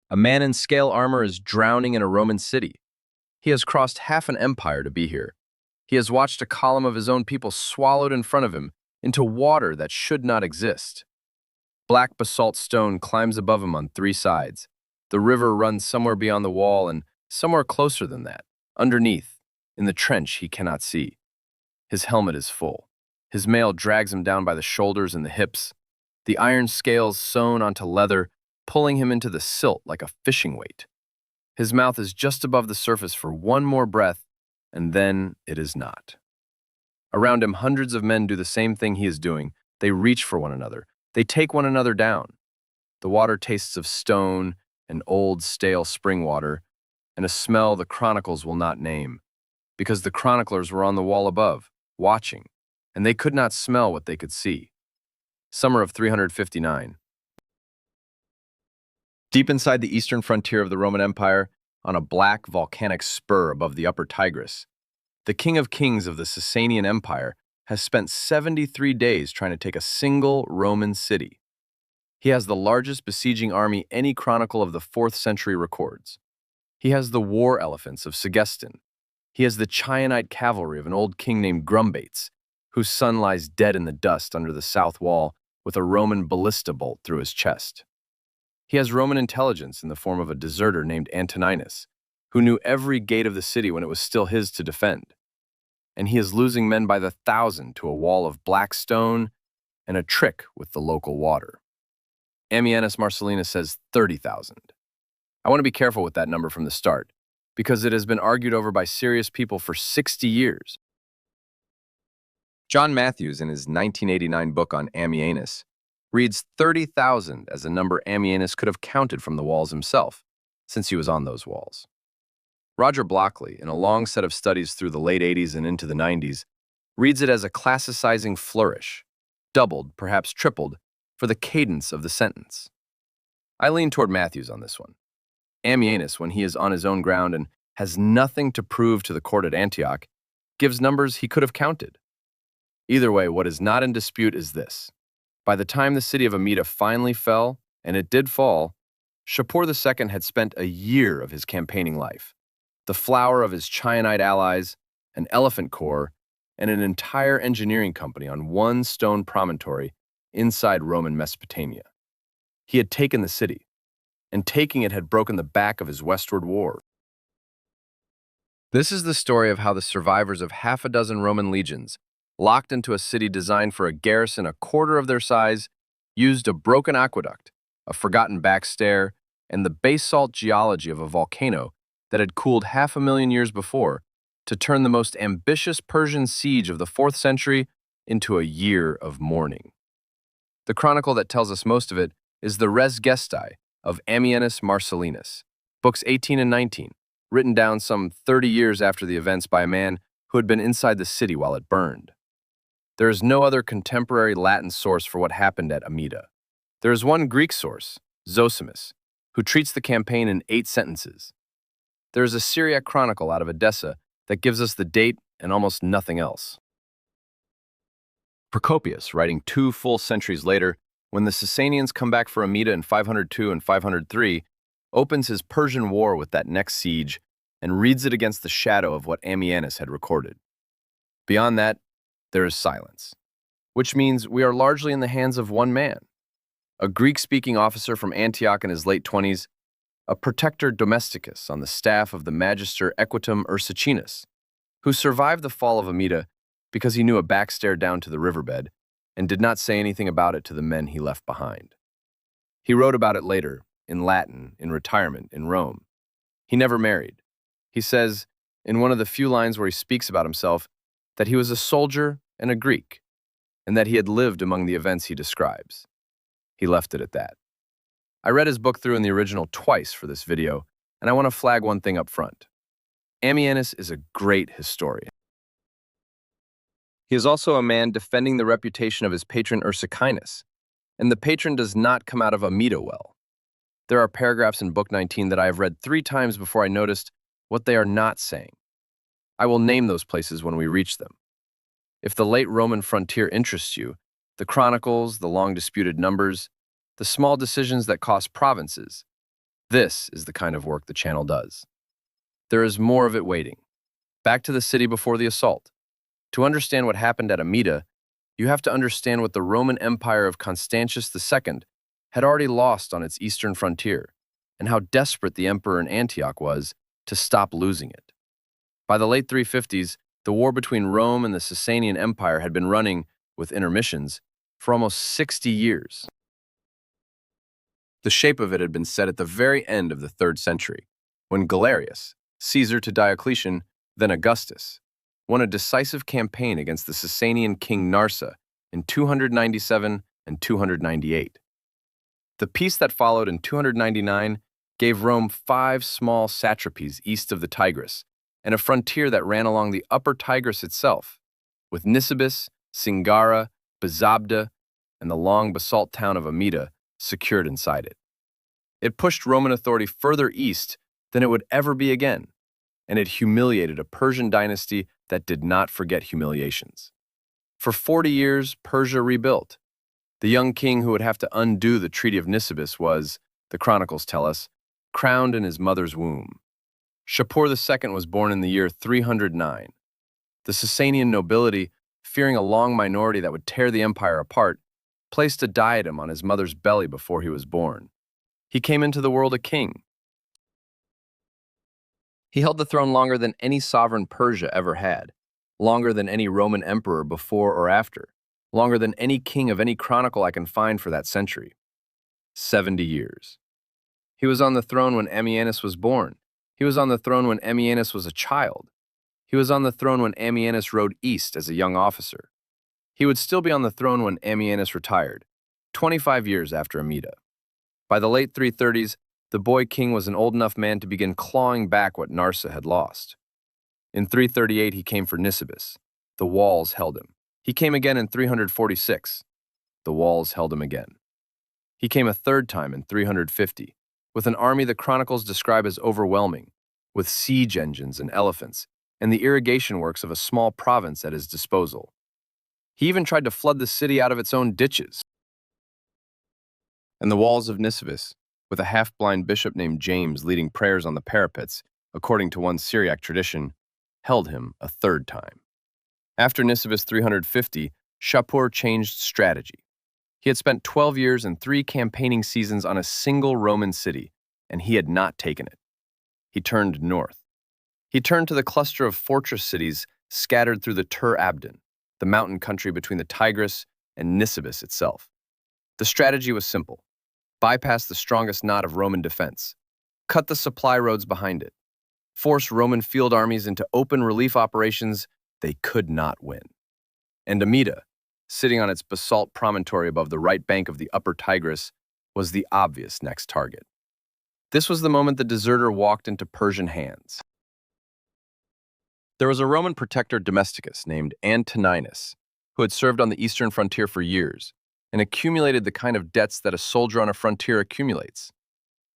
A man in scale armor is drowning in a Roman city. He has crossed half an empire to be here. He has watched a column of his own people swallowed in front of him into water that should not exist. Black basalt stone climbs above him on three sides. The river runs somewhere beyond the wall and somewhere closer than that, underneath, in the trench he cannot see. His helmet is full. His mail drags him down by the shoulders and the hips, the iron scales sewn onto leather, pulling him into the silt like a fishing weight. His mouth is just above the surface for one more breath, and then it is not. Around him, hundreds of men do the same thing he is doing. They reach for one another. They take one another down. The water tastes of stone and old, stale spring water, and a smell the chronicles will not name, because the chroniclers were on the wall above, watching, and they could not smell what they could see. Summer of 359. Deep inside the eastern frontier of the Roman Empire, on a black volcanic spur above the upper Tigris, the King of Kings of the Sasanian Empire has spent 73 days trying to take a single Roman city. He has the largest besieging army any chronicle of the 4th century records. He has the war elephants of Segestan. He has the Chianite cavalry of an old king named Grumbates, whose son lies dead in the dust under the south wall with a Roman ballista bolt through his chest. He has Roman intelligence in the form of a deserter named Antoninus, who knew every gate of the city when it was still his to defend. And he is losing men by the thousand to a wall of black stone and a trick with the local water. Ammianus Marcellinus says 30,000. I want to be careful with that number from the start, because it has been argued over by serious people for 60 years. John Matthews, in his 1989 book on Ammianus, reads 30,000 as a number Ammianus could have counted from the walls himself, since he was on those walls. Roger Blockley, in a long set of studies through the late 80s and into the 90s, reads it as a classicizing flourish, doubled, perhaps tripled, for the cadence of the sentence. I lean toward Matthews on this one. Ammianus, when he is on his own ground and has nothing to prove to the court at Antioch, gives numbers he could have counted. Either way, what is not in dispute is this. By the time the city of Amida finally fell, and it did fall, Shapur II had spent a year of his campaigning life, the flower of his Chianite allies, an elephant corps, and an entire engineering company on one stone promontory inside Roman Mesopotamia. He had taken the city, and taking it had broken the back of his westward war. This is the story of how the survivors of half a dozen Roman legions, locked into a city designed for a garrison a quarter of their size, used a broken aqueduct, a forgotten backstair, and the basalt geology of a volcano that had cooled 500,000 years before to turn the most ambitious Persian siege of the 4th century into a year of mourning. The chronicle that tells us most of it is the Res Gestae of Ammianus Marcellinus, books 18 and 19, written down some 30 years after the events by a man who had been inside the city while it burned. There is no other contemporary Latin source for what happened at Amida. There is one Greek source, Zosimus, who treats the campaign in 8 sentences. There is a Syriac chronicle out of Edessa that gives us the date and almost nothing else. Procopius, writing 2 full centuries later, when the Sasanians come back for Amida in 502 and 503, opens his Persian war with that next siege and reads it against the shadow of what Ammianus had recorded. Beyond that, there is silence, which means we are largely in the hands of one man, a Greek-speaking officer from Antioch in his late 20s, a protector domesticus on the staff of the magister Equitum Ursicinus, who survived the fall of Amida because he knew a backstair down to the riverbed and did not say anything about it to the men he left behind. He wrote about it later, in Latin, in retirement, in Rome. He never married. He says, in one of the few lines where he speaks about himself, that he was a soldier and a Greek, and that he had lived among the events he describes. He left it at that. I read his book through in the original twice for this video, and I want to flag one thing up front. Ammianus is a great historian. He is also a man defending the reputation of his patron Ursicinus, and the patron does not come out of Amida well. There are paragraphs in Book 19 that I have read 3 times before I noticed what they are not saying. I will name those places when we reach them. If the late Roman frontier interests you, the chronicles, the long-disputed numbers, the small decisions that cost provinces, This is the kind of work the channel does. There is more of it waiting. Back to the city before the assault. To understand what happened at Amida, you have to understand what the Roman Empire of Constantius II had already lost on its eastern frontier, and how desperate the emperor in Antioch was to stop losing it. By the late 350s, the war between Rome and the Sasanian Empire had been running, with intermissions, for almost 60 years. The shape of it had been set at the very end of the 3rd century, when Galerius, Caesar to Diocletian, then Augustus, won a decisive campaign against the Sasanian king Narsa in 297 and 298. The peace that followed in 299 gave Rome 5 small satrapies east of the Tigris and a frontier that ran along the upper Tigris itself, with Nisibis, Singara, Bazabda, and the long basalt town of Amida secured inside it. It pushed Roman authority further east than it would ever be again, and it humiliated a Persian dynasty that did not forget humiliations. For 40 years, Persia rebuilt. The young king who would have to undo the Treaty of Nisibis was, the chronicles tell us, crowned in his mother's womb. Shapur II was born in the year 309. The Sasanian nobility, fearing a long minority that would tear the empire apart, placed a diadem on his mother's belly before he was born. He came into the world a king. He held the throne longer than any sovereign Persia ever had, longer than any Roman emperor before or after, longer than any king of any chronicle I can find for that century. 70 years. He was on the throne when Ammianus was born. He was on the throne when Ammianus was a child. He was on the throne when Ammianus rode east as a young officer. He would still be on the throne when Ammianus retired, 25 years after Amida. By the late 330s, the boy king was an old enough man to begin clawing back what Narsa had lost. In 338, he came for Nisibis. The walls held him. He came again in 346. The walls held him again. He came a third time in 350, with an army the chronicles describe as overwhelming, with siege engines and elephants, and the irrigation works of a small province at his disposal. He even tried to flood the city out of its own ditches. And the walls of Nisibis, with a half-blind bishop named James leading prayers on the parapets, according to one Syriac tradition, held him a third time. After Nisibis 350, Shapur changed strategy. He had spent 12 years and 3 campaigning seasons on a single Roman city, and he had not taken it. He turned north. He turned to the cluster of fortress cities scattered through the Tur Abdin, the mountain country between the Tigris and Nisibis itself. The strategy was simple. Bypass the strongest knot of Roman defense. Cut the supply roads behind it. Force Roman field armies into open relief operations they could not win. And Amida, sitting on its basalt promontory above the right bank of the upper Tigris, was the obvious next target. This was the moment the deserter walked into Persian hands. There was a Roman protector domesticus named Antoninus, who had served on the eastern frontier for years and accumulated the kind of debts that a soldier on a frontier accumulates.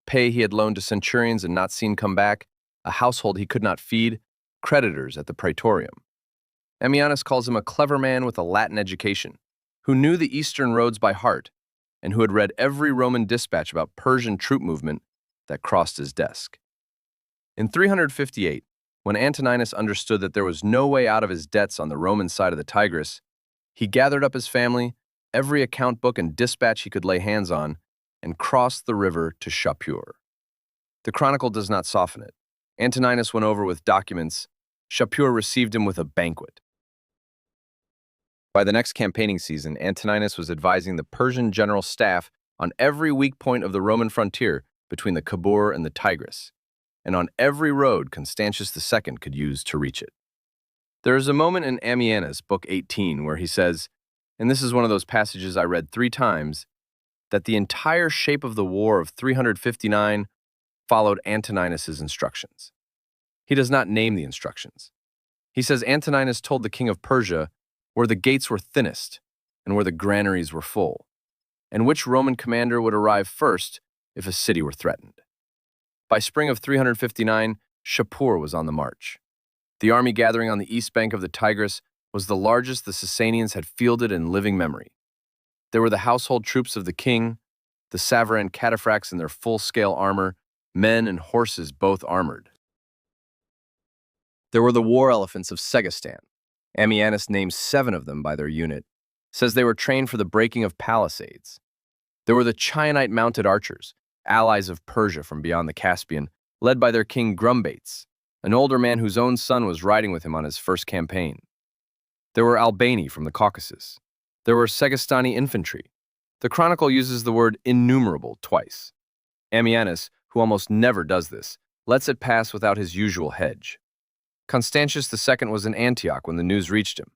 Pay he had loaned to centurions and not seen come back, a household he could not feed, creditors at the praetorium. Ammianus calls him a clever man with a Latin education, who knew the eastern roads by heart, and who had read every Roman dispatch about Persian troop movement that crossed his desk. In 358, when Antoninus understood that there was no way out of his debts on the Roman side of the Tigris, he gathered up his family, every account book and dispatch he could lay hands on, and crossed the river to Shapur. The chronicle does not soften it. Antoninus went over with documents. Shapur received him with a banquet. By the next campaigning season, Antoninus was advising the Persian general staff on every weak point of the Roman frontier between the Khabur and the Tigris, and on every road Constantius II could use to reach it. There is a moment in Ammianus, Book 18, where he says, and this is one of those passages I read 3 times, that the entire shape of the war of 359 followed Antoninus's instructions. He does not name the instructions. He says Antoninus told the king of Persia where the gates were thinnest and where the granaries were full, and which Roman commander would arrive first if a city were threatened. By spring of 359, Shapur was on the march. The army gathering on the east bank of the Tigris was the largest the Sasanians had fielded in living memory. There were the household troops of the king, the Savaran cataphracts in their full-scale armor, men and horses both armored. There were the war elephants of Segistan. Ammianus names 7 of them by their unit, says they were trained for the breaking of palisades. There were the Chianite-mounted archers, allies of Persia from beyond the Caspian, led by their king Grumbates, an older man whose own son was riding with him on his first campaign. There were Albani from the Caucasus. There were Segistani infantry. The chronicle uses the word innumerable twice. Ammianus, who almost never does this, lets it pass without his usual hedge. Constantius II was in Antioch when the news reached him.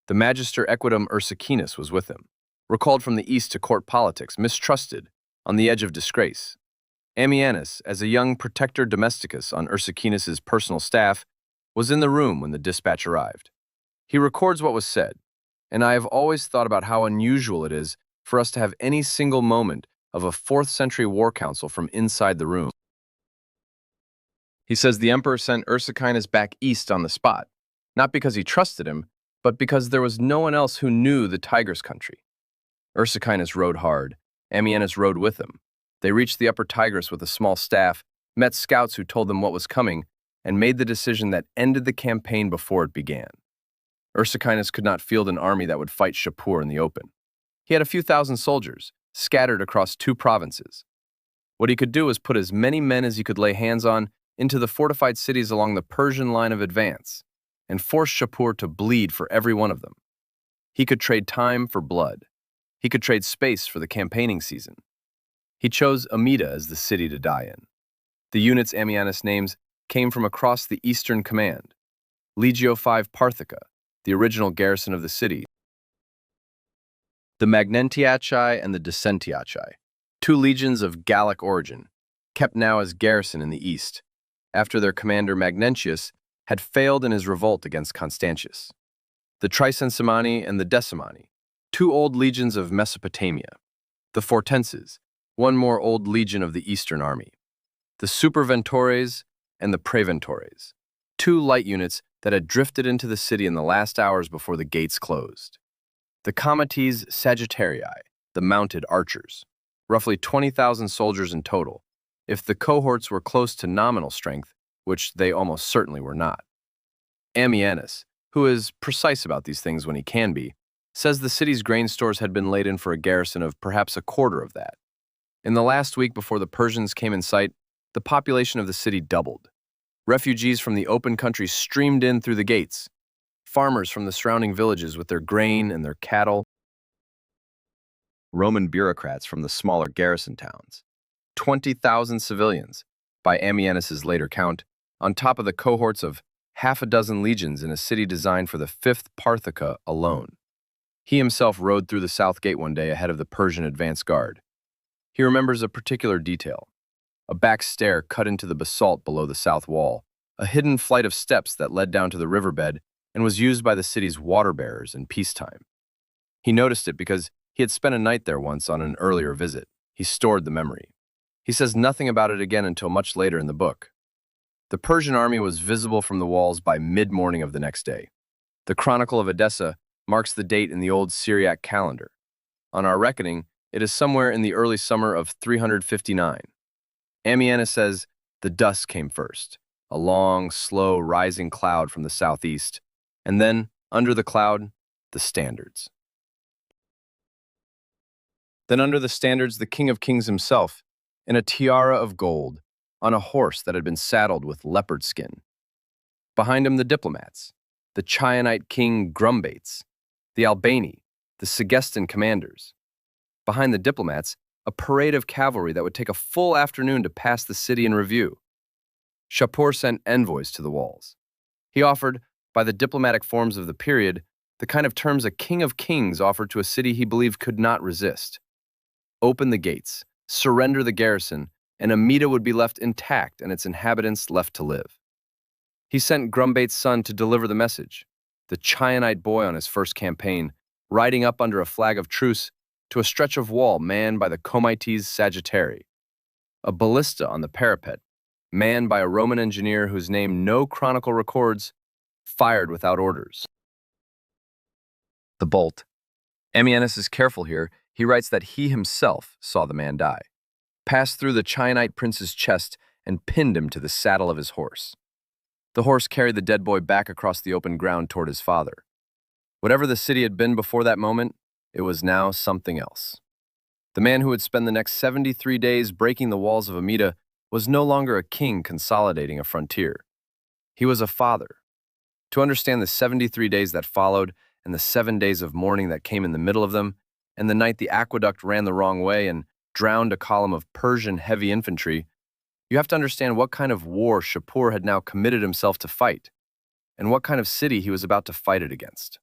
The magister equitum Ursicinus was with him, recalled from the east to court politics, mistrusted, on the edge of disgrace. Ammianus, as a young protector domesticus on Ursicinus's personal staff, was in the room when the dispatch arrived. He records what was said, and I have always thought about how unusual it is for us to have any single moment of a 4th century war council from inside the room. He says the emperor sent Ursicinus back east on the spot, not because he trusted him, but because there was no one else who knew the Tigris country. Ursicinus rode hard. Ammianus rode with him. They reached the upper Tigris with a small staff, met scouts who told them what was coming, and made the decision that ended the campaign before it began. Ursicinus could not field an army that would fight Shapur in the open. He had a few thousand soldiers, scattered across 2 provinces. What he could do was put as many men as he could lay hands on into the fortified cities along the Persian line of advance, and force Shapur to bleed for every one of them. He could trade time for blood. He could trade space for the campaigning season. He chose Amida as the city to die in. The units Ammianus names came from across the Eastern Command. Legio V Parthica, the original garrison of the city. The Magnentiaci and the Decentiaci, 2 legions of Gallic origin, kept now as garrison in the east, after their commander Magnentius had failed in his revolt against Constantius. The Tricensimani and the Decimani, 2 old legions of Mesopotamia. The Fortenses, 1 more old legion of the Eastern Army. The Superventores and the Preventores, 2 light units that had drifted into the city in the last hours before the gates closed. The Comites Sagittarii, the mounted archers, roughly 20,000 soldiers in total, if the cohorts were close to nominal strength, which they almost certainly were not. Ammianus, who is precise about these things when he can be, says the city's grain stores had been laid in for a garrison of perhaps a quarter of that. In the last week before the Persians came in sight, the population of the city doubled. Refugees from the open country streamed in through the gates. Farmers from the surrounding villages with their grain and their cattle. Roman bureaucrats from the smaller garrison towns. 20,000 civilians, by Ammianus's later count, on top of the cohorts of half a dozen legions in a city designed for the 5th Parthica alone. He himself rode through the south gate one day ahead of the Persian advance guard. He remembers a particular detail: a back stair cut into the basalt below the south wall, a hidden flight of steps that led down to the riverbed and was used by the city's water-bearers in peacetime. He noticed it because he had spent a night there once on an earlier visit. He stored the memory. He says nothing about it again until much later in the book. The Persian army was visible from the walls by mid-morning of the next day. The Chronicle of Edessa marks the date in the old Syriac calendar. On our reckoning, it is somewhere in the early summer of 359. Ammianus says the dust came first, a long, slow, rising cloud from the southeast, and then, under the cloud, the standards. Then under the standards, the King of Kings himself, in a tiara of gold, on a horse that had been saddled with leopard skin. Behind him, the diplomats, the Chianite king Grumbates, the Albani, the Segestan commanders. Behind the diplomats, a parade of cavalry that would take a full afternoon to pass the city in review. Shapur sent envoys to the walls. He offered, by the diplomatic forms of the period, the kind of terms a king of kings offered to a city he believed could not resist. Open the gates, surrender the garrison, and Amida would be left intact and its inhabitants left to live. He sent Grumbate's son to deliver the message, the Chianite boy on his first campaign, riding up under a flag of truce to a stretch of wall manned by the Comites Sagittarii, a ballista on the parapet, manned by a Roman engineer whose name no chronicle records, fired without orders. The bolt. Ammianus is careful here. He writes that he himself saw the man die. Passed through the Chianite prince's chest and pinned him to the saddle of his horse. The horse carried the dead boy back across the open ground toward his father. Whatever the city had been before that moment, it was now something else. The man who would spend the next 73 days breaking the walls of Amida was no longer a king consolidating a frontier. He was a father. To understand the 73 days that followed, and the 7 days of mourning that came in the middle of them, and the night the aqueduct ran the wrong way and drowned a column of Persian heavy infantry, you have to understand what kind of war Shapur had now committed himself to fight, and what kind of city he was about to fight it against.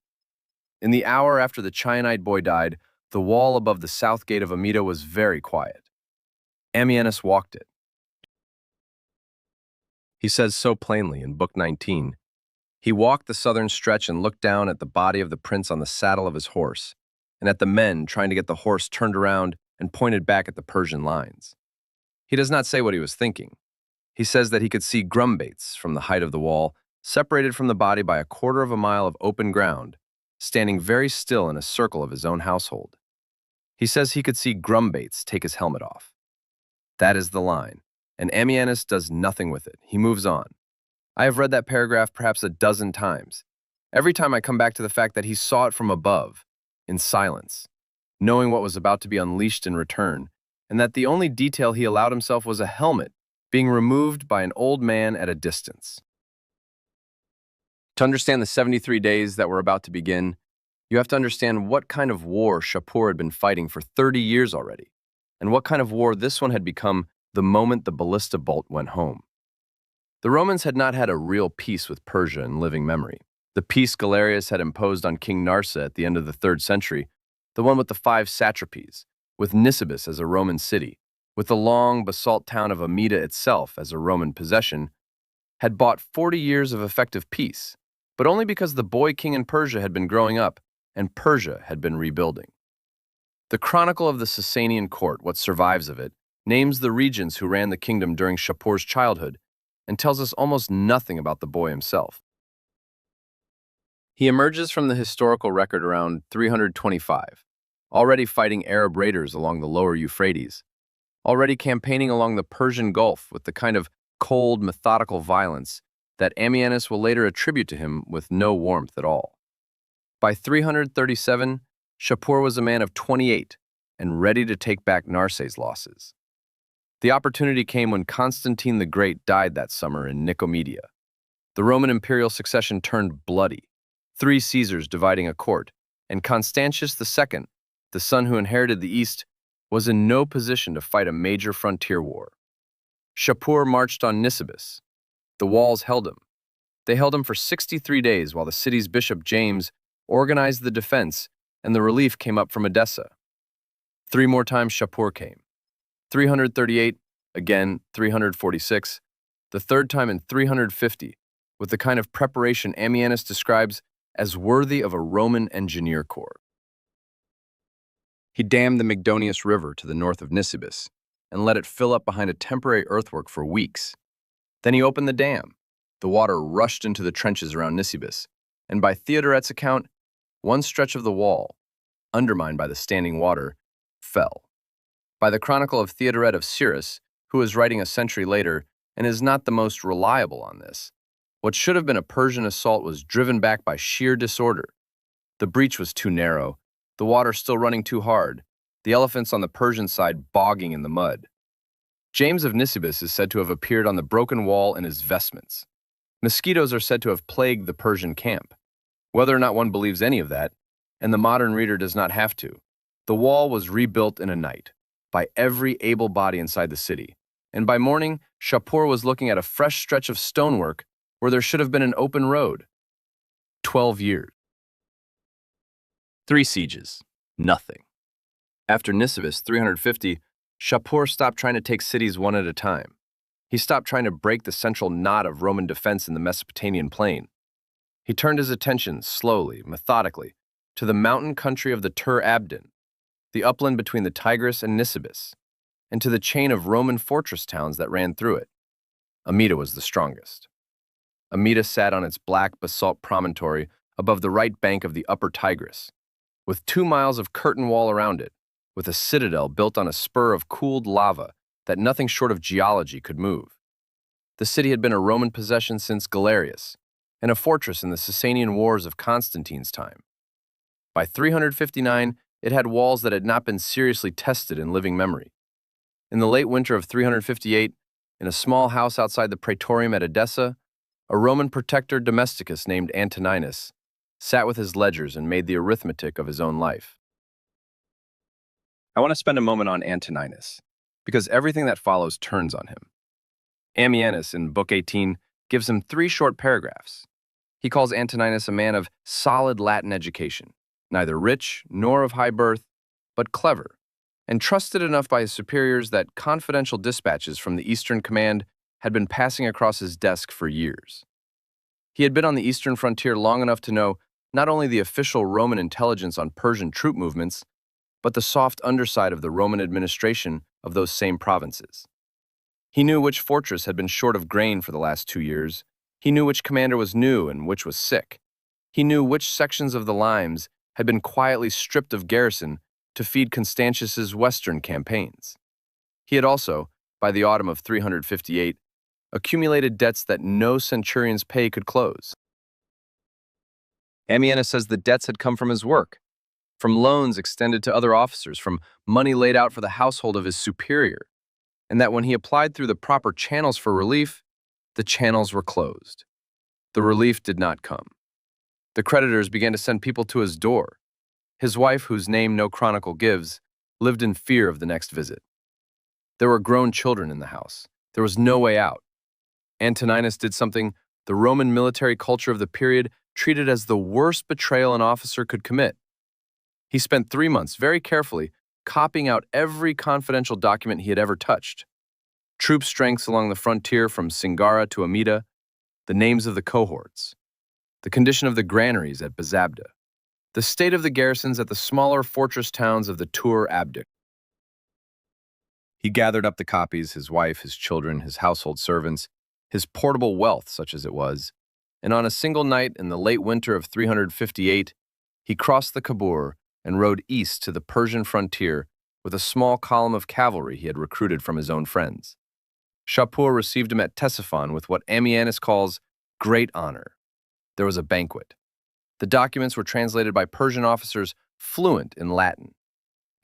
In the hour after the Chianite boy died, the wall above the south gate of Amida was very quiet. Ammianus walked it. He says so plainly in Book 19. He walked the southern stretch and looked down at the body of the prince on the saddle of his horse, and at the men trying to get the horse turned around and pointed back at the Persian lines. He does not say what he was thinking. He says that he could see grumbates from the height of the wall, separated from the body by a quarter of a mile of open ground, standing very still in a circle of his own household. He says he could see grumbates take his helmet off. That is the line, and Ammianus does nothing with it. He moves on. I have read that paragraph perhaps a dozen times. Every time I come back to the fact that he saw it from above, in silence, knowing what was about to be unleashed in return, and that the only detail he allowed himself was a helmet being removed by an old man at a distance. To understand the 73 days that were about to begin, you have to understand what kind of war Shapur had been fighting for 30 years already, and what kind of war this one had become the moment the ballista bolt went home. The Romans had not had a real peace with Persia in living memory. The peace Galerius had imposed on King Narsa at the end of the 3rd century, the one with the 5 satrapies, with Nisibis as a Roman city, with the long basalt town of Amida itself as a Roman possession, had bought 40 years of effective peace, but only because the boy king in Persia had been growing up and Persia had been rebuilding. The Chronicle of the Sasanian court, what survives of it, names the regents who ran the kingdom during Shapur's childhood and tells us almost nothing about the boy himself. He emerges from the historical record around 325, already fighting Arab raiders along the lower Euphrates, already campaigning along the Persian Gulf with the kind of cold, methodical violence that Ammianus will later attribute to him with no warmth at all. By 337, Shapur was a man of 28 and ready to take back Narse's losses. The opportunity came when Constantine the Great died that summer in Nicomedia. The Roman imperial succession turned bloody, 3 Caesars dividing a court, and Constantius II, the son who inherited the East, was in no position to fight a major frontier war. Shapur marched on Nisibis. The walls held him. They held him for 63 days while the city's Bishop James organized the defense and the relief came up from Edessa. 3 more times Shapur came. 338, again 346, the 3rd time in 350, with the kind of preparation Ammianus describes as worthy of a Roman engineer corps. He dammed the Mygdonius River to the north of Nisibis and let it fill up behind a temporary earthwork for weeks. Then he opened the dam. The water rushed into the trenches around Nisibis, and by Theodoret's account, one stretch of the wall, undermined by the standing water, fell. By the Chronicle of Theodoret of Cyrus, who is writing a century later and is not the most reliable on this, what should have been a Persian assault was driven back by sheer disorder. The breach was too narrow, the water still running too hard, the elephants on the Persian side bogging in the mud. James of Nisibis is said to have appeared on the broken wall in his vestments. Mosquitoes are said to have plagued the Persian camp. Whether or not one believes any of that, and the modern reader does not have to, the wall was rebuilt in a night, by every able body inside the city, and by morning, Shapur was looking at a fresh stretch of stonework where there should have been an open road. 12 years. 3 sieges. Nothing. After Nisibis, 350, Shapur stopped trying to take cities one at a time. He stopped trying to break the central knot of Roman defense in the Mesopotamian plain. He turned his attention slowly, methodically, to the mountain country of the Tur Abdin, the upland between the Tigris and Nisibis, and to the chain of Roman fortress towns that ran through it. Amida was the strongest. Amida sat on its black basalt promontory above the right bank of the upper Tigris, with 2 miles of curtain wall around it, with a citadel built on a spur of cooled lava that nothing short of geology could move. The city had been a Roman possession since Galerius, and a fortress in the Sasanian Wars of Constantine's time. By 359, it had walls that had not been seriously tested in living memory. In the late winter of 358, in a small house outside the Praetorium at Edessa, a Roman protector domesticus named Antoninus sat with his ledgers and made the arithmetic of his own life. I want to spend a moment on Antoninus, because everything that follows turns on him. Ammianus, in Book 18, gives him 3 short paragraphs. He calls Antoninus a man of solid Latin education, neither rich nor of high birth, but clever, and trusted enough by his superiors that confidential dispatches from the Eastern Command had been passing across his desk for years. He had been on the eastern frontier long enough to know not only the official Roman intelligence on Persian troop movements, but the soft underside of the Roman administration of those same provinces. He knew which fortress had been short of grain for the last 2 years. He knew which commander was new and which was sick. He knew which sections of the limes had been quietly stripped of garrison to feed Constantius's western campaigns. He had also, by the autumn of 358, accumulated debts that no centurion's pay could close. Ammianus says the debts had come from his work, from loans extended to other officers, from money laid out for the household of his superior, and that when he applied through the proper channels for relief, the channels were closed. The relief did not come. The creditors began to send people to his door. His wife, whose name no chronicle gives, lived in fear of the next visit. There were grown children in the house. There was no way out. Antoninus did something the Roman military culture of the period treated as the worst betrayal an officer could commit. He spent 3 months very carefully copying out every confidential document he had ever touched. Troop strengths along the frontier from Singara to Amida, the names of the cohorts, the condition of the granaries at Bazabda, the state of the garrisons at the smaller fortress towns of the Tur Abdic. He gathered up the copies, his wife, his children, his household servants, his portable wealth, such as it was, and on a single night in the late winter of 358, he crossed the Khabur and rode east to the Persian frontier with a small column of cavalry he had recruited from his own friends. Shapur received him at Ctesiphon with what Ammianus calls great honor. There was a banquet. The documents were translated by Persian officers fluent in Latin.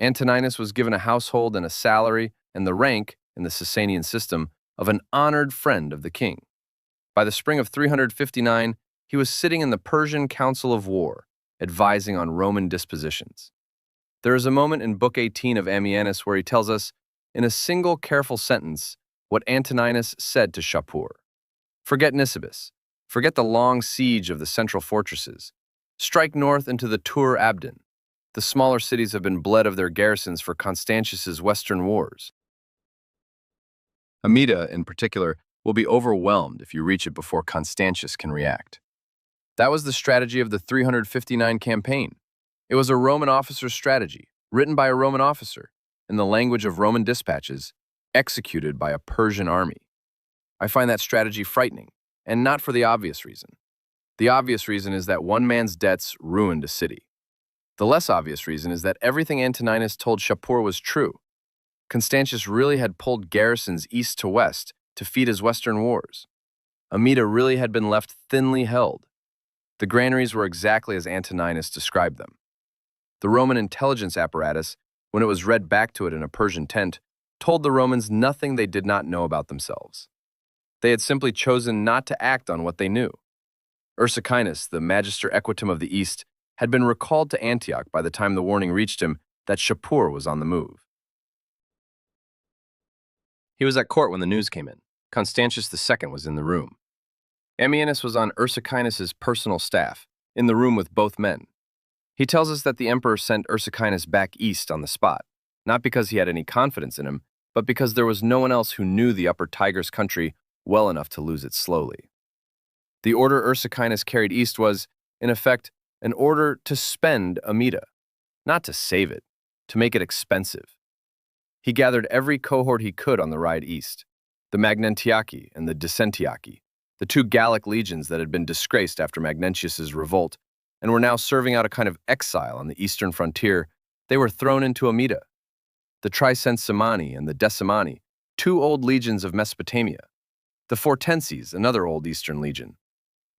Antoninus was given a household and a salary and the rank, in the Sasanian system, of an honored friend of the king. By the spring of 359, he was sitting in the Persian Council of War, advising on Roman dispositions. There is a moment in Book 18 of Ammianus where he tells us, in a single careful sentence, what Antoninus said to Shapur. Forget Nisibis. Forget the long siege of the central fortresses. Strike north into the Tur Abdin. The smaller cities have been bled of their garrisons for Constantius's western wars. Amida, in particular, will be overwhelmed if you reach it before Constantius can react. That was the strategy of the 359 campaign. It was a Roman officer's strategy, written by a Roman officer, in the language of Roman dispatches, executed by a Persian army. I find that strategy frightening, and not for the obvious reason. The obvious reason is that one man's debts ruined a city. The less obvious reason is that everything Antoninus told Shapur was true. Constantius really had pulled garrisons east to west to feed his western wars. Amida really had been left thinly held. The granaries were exactly as Antoninus described them. The Roman intelligence apparatus, when it was read back to it in a Persian tent, told the Romans nothing they did not know about themselves. They had simply chosen not to act on what they knew. Ursicinus, the magister equitum of the East, had been recalled to Antioch by the time the warning reached him that Shapur was on the move. He was at court when the news came in. Constantius II was in the room. Ammianus was on Ursicinus's personal staff, in the room with both men. He tells us that the emperor sent Ursicinus back east on the spot, not because he had any confidence in him, but because there was no one else who knew the upper Tigris country well enough to lose it slowly. The order Ursicinus carried east was, in effect, an order to spend Amida, not to save it, to make it expensive. He gathered every cohort he could on the ride east, the Magnentiaci and the Decentiaci, the 2 Gallic legions that had been disgraced after Magnentius's revolt and were now serving out a kind of exile on the eastern frontier. They were thrown into Amida. The Tricensimani and the Decimani, 2 old legions of Mesopotamia. The Fortenses, another old Eastern legion.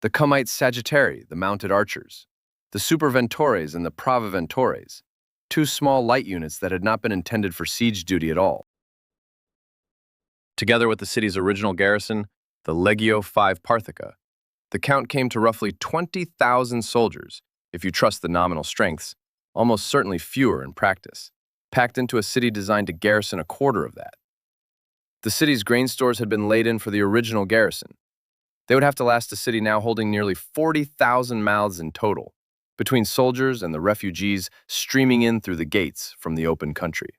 The Cumites Sagittarii, the mounted archers. The Superventores and the Pravaventores, two small light units that had not been intended for siege duty at all. Together with the city's original garrison, the Legio V Parthica, the count came to roughly 20,000 soldiers, if you trust the nominal strengths, almost certainly fewer in practice, packed into a city designed to garrison a quarter of that. The city's grain stores had been laid in for the original garrison. They would have to last a city now holding nearly 40,000 mouths in total, between soldiers and the refugees streaming in through the gates from the open country.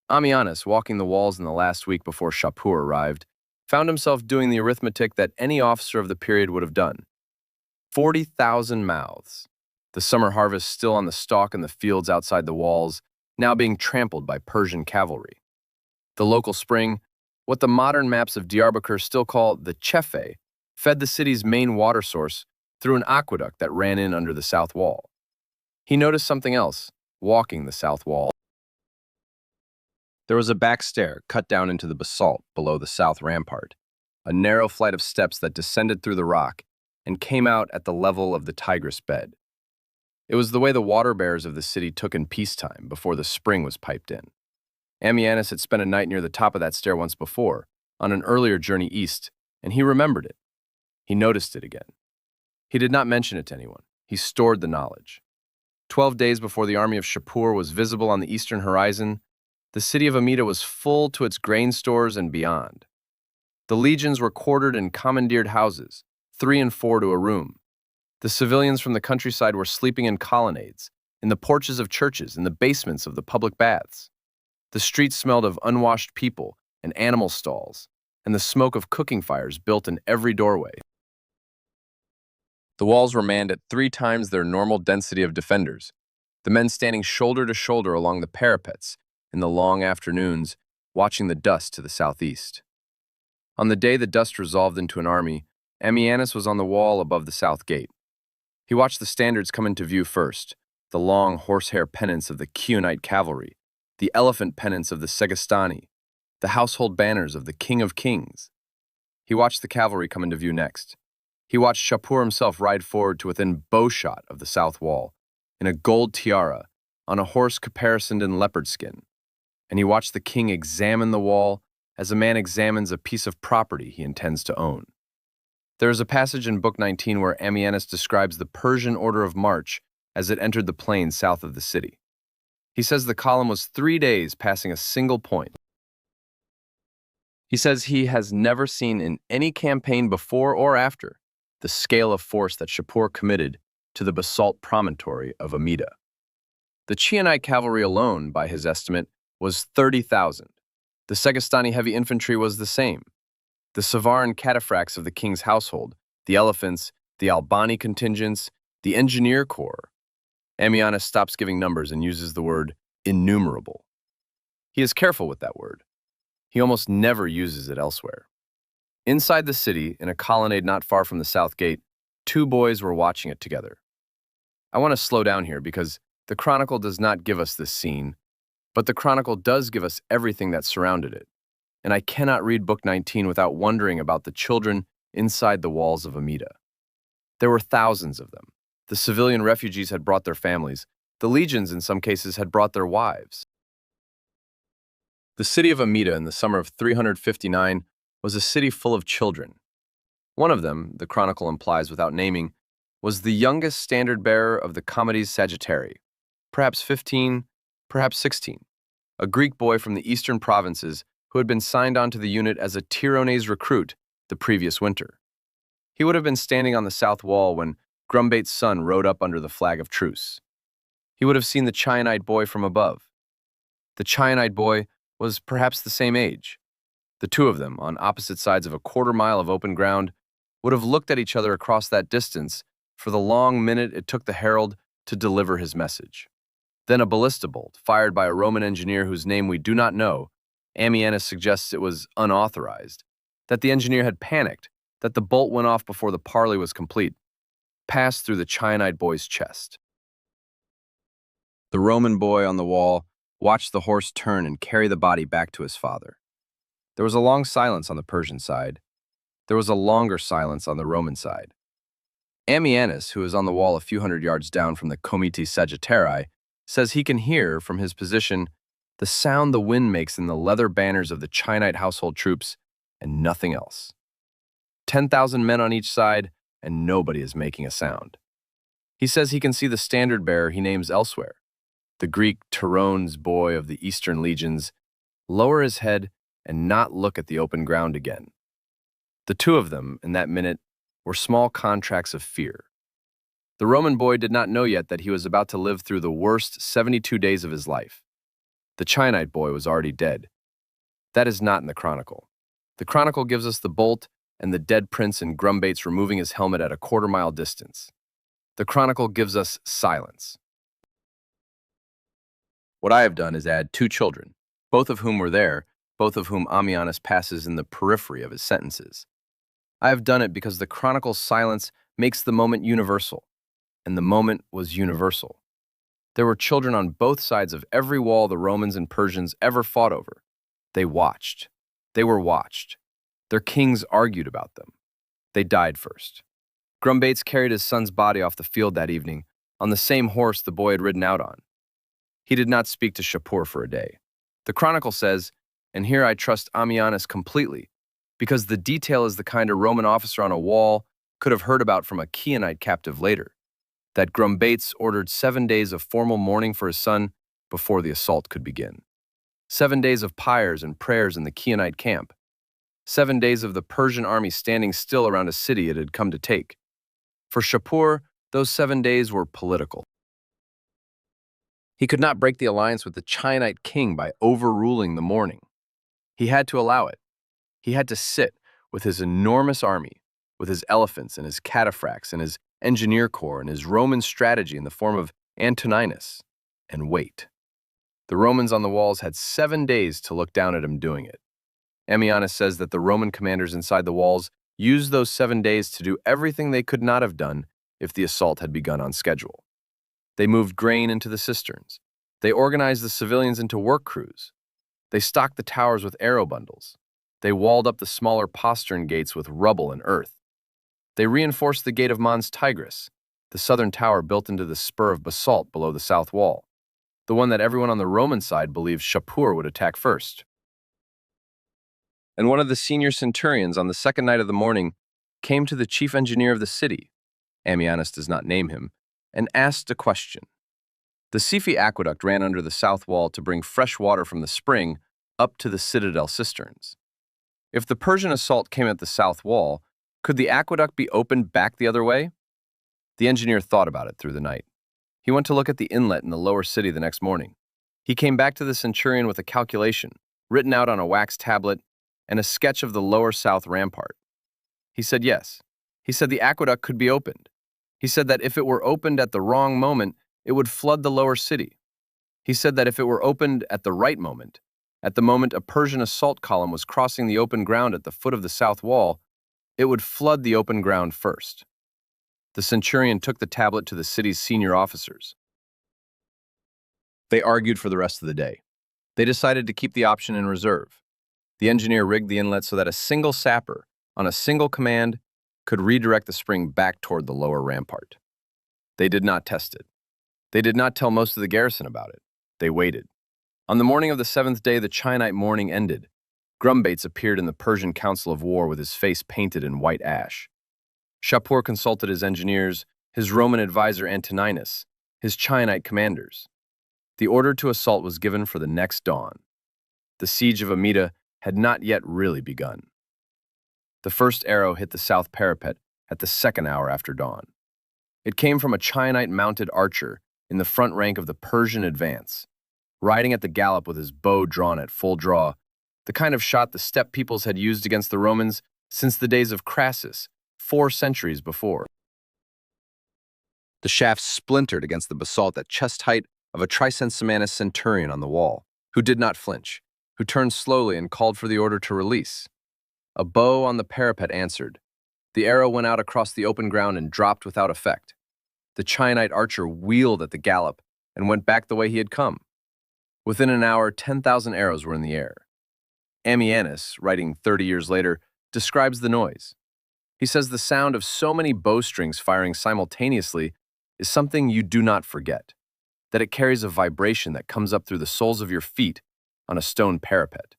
Ammianus, walking the walls in the last week before Shapur arrived, found himself doing the arithmetic that any officer of the period would have done. 40,000 mouths. The summer harvest still on the stalk in the fields outside the walls, now being trampled by Persian cavalry. The local spring, what the modern maps of Diyarbakir still call the Chefe, fed the city's main water source through an aqueduct that ran in under the south wall. He noticed something else, walking the south wall. There was a back stair cut down into the basalt below the south rampart, a narrow flight of steps that descended through the rock and came out at the level of the Tigris bed. It was the way the water bearers of the city took in peacetime before the spring was piped in. Ammianus had spent a night near the top of that stair once before, on an earlier journey east, and he remembered it. He noticed it again. He did not mention it to anyone. He stored the knowledge. 12 days before the army of Shapur was visible on the eastern horizon, the city of Amida was full to its grain stores and beyond. The legions were quartered in commandeered houses, 3 and 4 to a room. The civilians from the countryside were sleeping in colonnades, in the porches of churches, in the basements of the public baths. The streets smelled of unwashed people and animal stalls, and the smoke of cooking fires built in every doorway. The walls were manned at 3 times their normal density of defenders, the men standing shoulder to shoulder along the parapets in the long afternoons, watching the dust to the southeast. On the day the dust resolved into an army, Ammianus was on the wall above the south gate. He watched the standards come into view first, the long horsehair pennants of the Chianite cavalry, the elephant pennants of the Segestani, the household banners of the King of Kings. He watched the cavalry come into view next. He watched Shapur himself ride forward to within bowshot of the south wall, in a gold tiara, on a horse caparisoned in leopard skin. And he watched the king examine the wall as a man examines a piece of property he intends to own. There is a passage in Book 19 where Ammianus describes the Persian order of march as it entered the plain south of the city. He says the column was 3 days passing a single point. He says he has never seen in any campaign before or after the scale of force that Shapur committed to the basalt promontory of Amida. The Chianite cavalry alone, by his estimate, was 30,000. The Segestani heavy infantry was the same. The Savaran cataphracts of the king's household, the elephants, the Albani contingents, the engineer corps. Ammianus stops giving numbers and uses the word innumerable. He is careful with that word. He almost never uses it elsewhere. Inside the city, in a colonnade not far from the south gate, 2 boys were watching it together. I want to slow down here because the Chronicle does not give us this scene, but the Chronicle does give us everything that surrounded it, and I cannot read Book 19 without wondering about the children inside the walls of Amida. There were thousands of them. The civilian refugees had brought their families. The legions, in some cases, had brought their wives. The city of Amida in the summer of 359 was a city full of children. One of them, the Chronicle implies without naming, was the youngest standard-bearer of the Comites Sagittarii, perhaps 15, perhaps 16, a Greek boy from the eastern provinces who had been signed onto the unit as a Tironese recruit the previous winter. He would have been standing on the south wall when Grumbate's son rode up under the flag of truce. He would have seen the Chianite boy from above. The Chianite boy was perhaps the same age. The 2 of them, on opposite sides of a quarter-mile of open ground, would have looked at each other across that distance for the long minute it took the herald to deliver his message. Then a ballista bolt, fired by a Roman engineer whose name we do not know, Ammianus suggests it was unauthorized, that the engineer had panicked, that the bolt went off before the parley was complete, passed through the Chianite boy's chest. The Roman boy on the wall watched the horse turn and carry the body back to his father. There was a long silence on the Persian side, There was a longer silence on the Roman side. Ammianus, who is on the wall a few hundred yards down from the Comiti Sagittarii, says he can hear, from his position, the sound the wind makes in the leather banners of the Chinite household troops and nothing else. 10,000 men on each side, and nobody is making a sound. He says he can see the standard bearer he names elsewhere, the Greek Tyrone's boy of the Eastern legions, lower his head and not look at the open ground again. The two of them, in that minute, were small contracts of fear. The Roman boy did not know yet that he was about to live through the worst 72 days of his life. The Chinite boy was already dead. That is not in the chronicle. The chronicle gives us the bolt and the dead prince in Grumbates removing his helmet at a quarter-mile distance. The chronicle gives us silence. What I have done is add two children, both of whom were there, both of whom Ammianus passes in the periphery of his sentences. I have done it because the chronicle's silence makes the moment universal, and the moment was universal. There were children on both sides of every wall the Romans and Persians ever fought over. They watched. They were watched. Their kings argued about them. They died first. Grumbates carried his son's body off the field that evening, on the same horse the boy had ridden out on. He did not speak to Shapur for a day. The chronicle says, and here I trust Ammianus completely, because the detail is the kind a Roman officer on a wall could have heard about from a Chianite captive later, that Grumbates ordered 7 days of formal mourning for his son before the assault could begin. 7 days of pyres and prayers in the Chianite camp. 7 days of the Persian army standing still around a city it had come to take. For Shapur, those 7 days were political. He could not break the alliance with the Chinite king by overruling the mourning. He had to allow it. He had to sit with his enormous army, with his elephants and his cataphracts and his engineer corps and his Roman strategy in the form of Antoninus, and wait. The Romans on the walls had 7 days to look down at him doing it. Ammianus says that the Roman commanders inside the walls used those 7 days to do everything they could not have done if the assault had begun on schedule. They moved grain into the cisterns. They organized the civilians into work crews. They stocked the towers with arrow bundles. They walled up the smaller postern gates with rubble and earth. They reinforced the gate of Mons Tigris, the southern tower built into the spur of basalt below the south wall, the one that everyone on the Roman side believed Shapur would attack first. And one of the senior centurions on the second night of the morning came to the chief engineer of the city, Ammianus does not name him, and asked a question. The Sifi Aqueduct ran under the south wall to bring fresh water from the spring up to the citadel cisterns. If the Persian assault came at the south wall, could the aqueduct be opened back the other way? The engineer thought about it through the night. He went to look at the inlet in the lower city the next morning. He came back to the centurion with a calculation, written out on a wax tablet, and a sketch of the lower south rampart. He said yes. He said the aqueduct could be opened. He said that if it were opened at the wrong moment, it would flood the lower city. He said that if it were opened at the right moment, at the moment a Persian assault column was crossing the open ground at the foot of the south wall, it would flood the open ground first. The centurion took the tablet to the city's senior officers. They argued for the rest of the day. They decided to keep the option in reserve. The engineer rigged the inlet so that a single sapper, on a single command, could redirect the spring back toward the lower rampart. They did not test it. They did not tell most of the garrison about it. They waited. On the morning of the 7th day, the Chinite mourning ended. Grumbates appeared in the Persian council of war with his face painted in white ash. Shapur consulted his engineers, his Roman advisor Antoninus, his Chinite commanders. The order to assault was given for the next dawn. The siege of Amida had not yet really begun. The first arrow hit the south parapet at the second hour after dawn. It came from a Chinite mounted archer in the front rank of the Persian advance, riding at the gallop with his bow drawn at full draw, the kind of shot the steppe peoples had used against the Romans since the days of Crassus, 4 centuries before. The shaft splintered against the basalt at chest height of a Tricensimanus centurion on the wall, who did not flinch, who turned slowly and called for the order to release. A bow on the parapet answered. The arrow went out across the open ground and dropped without effect. The Chinite archer wheeled at the gallop and went back the way he had come. Within an hour, 10,000 arrows were in the air. Ammianus, writing 30 years later, describes the noise. He says the sound of so many bowstrings firing simultaneously is something you do not forget, that it carries a vibration that comes up through the soles of your feet on a stone parapet,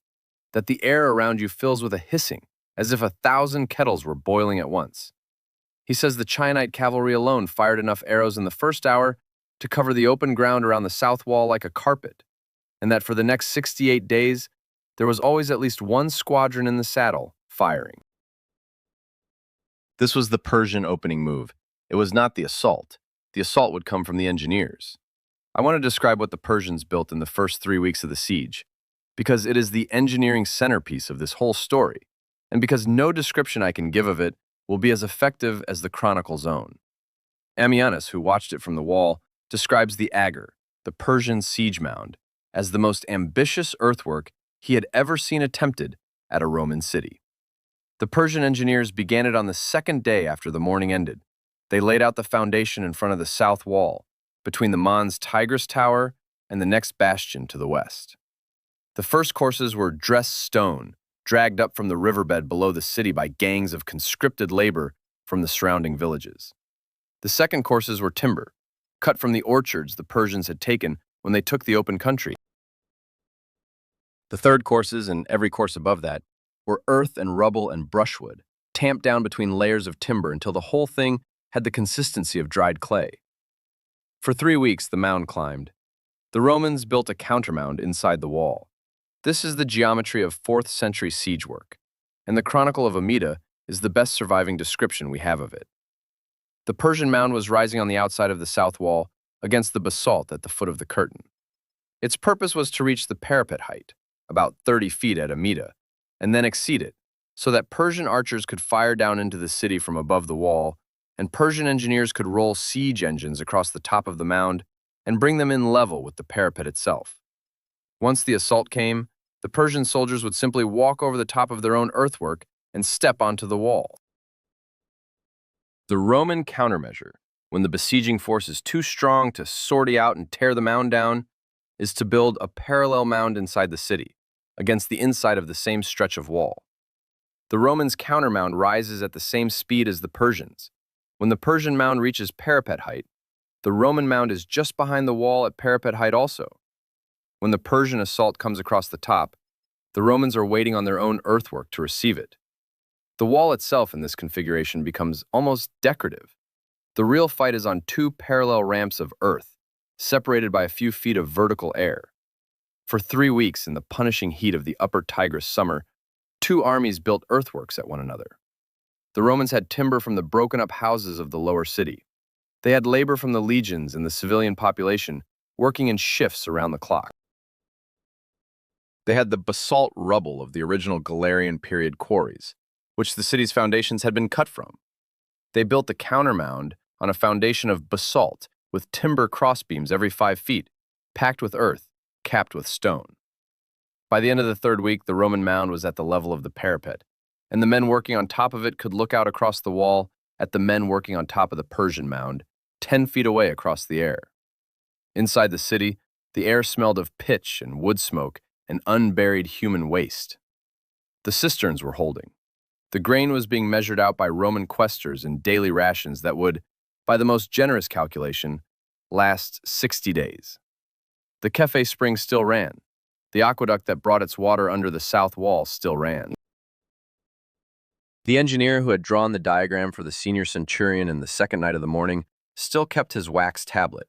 that the air around you fills with a hissing, as if 1,000 kettles were boiling at once. He says the Chionite cavalry alone fired enough arrows in the first hour to cover the open ground around the south wall like a carpet, and that for the next 68 days, there was always at least one squadron in the saddle firing. This was the Persian opening move. It was not the assault. The assault would come from the engineers. I want to describe what the Persians built in the first 3 weeks of the siege, because it is the engineering centerpiece of this whole story, and because no description I can give of it will be as effective as the chronicle's own. Ammianus, who watched it from the wall, describes the Agger, the Persian siege mound, as the most ambitious earthwork he had ever seen attempted at a Roman city. The Persian engineers began it on the second day after the morning ended. They laid out the foundation in front of the south wall, between the Mons Tigris Tower and the next bastion to the west. The first courses were dressed stone, dragged up from the riverbed below the city by gangs of conscripted labor from the surrounding villages. The second courses were timber, cut from the orchards the Persians had taken when they took the open country. The third courses, and every course above that, were earth and rubble and brushwood, tamped down between layers of timber until the whole thing had the consistency of dried clay. For 3 weeks, the mound climbed. The Romans built a countermound inside the wall. This is the geometry of 4th century siege work, and the Chronicle of Amida is the best surviving description we have of it. The Persian mound was rising on the outside of the south wall against the basalt at the foot of the curtain. Its purpose was to reach the parapet height, about 30 feet at Amida, and then exceed it, so that Persian archers could fire down into the city from above the wall, and Persian engineers could roll siege engines across the top of the mound and bring them in level with the parapet itself. Once the assault came, the Persian soldiers would simply walk over the top of their own earthwork and step onto the wall. The Roman countermeasure, when the besieging force is too strong to sortie out and tear the mound down, is to build a parallel mound inside the city, against the inside of the same stretch of wall. The Romans' countermound rises at the same speed as the Persians. When the Persian mound reaches parapet height, the Roman mound is just behind the wall at parapet height also. When the Persian assault comes across the top, the Romans are waiting on their own earthwork to receive it. The wall itself in this configuration becomes almost decorative. The real fight is on 2 parallel ramps of earth, separated by a few feet of vertical air. For 3 weeks in the punishing heat of the upper Tigris summer, 2 armies built earthworks at one another. The Romans had timber from the broken-up houses of the lower city. They had labor from the legions and the civilian population working in shifts around the clock. They had the basalt rubble of the original Galerian period quarries, which the city's foundations had been cut from. They built the countermound on a foundation of basalt with timber crossbeams every 5 feet, packed with earth, capped with stone. By the end of the 3rd week, the Roman mound was at the level of the parapet, and the men working on top of it could look out across the wall at the men working on top of the Persian mound, 10 feet away across the air. Inside the city, the air smelled of pitch and wood smoke and unburied human waste. The cisterns were holding. The grain was being measured out by Roman quaestors in daily rations that would, by the most generous calculation, last 60 days. The Kefe spring still ran. The aqueduct that brought its water under the south wall still ran. The engineer who had drawn the diagram for the senior centurion in the second night of the morning still kept his wax tablet,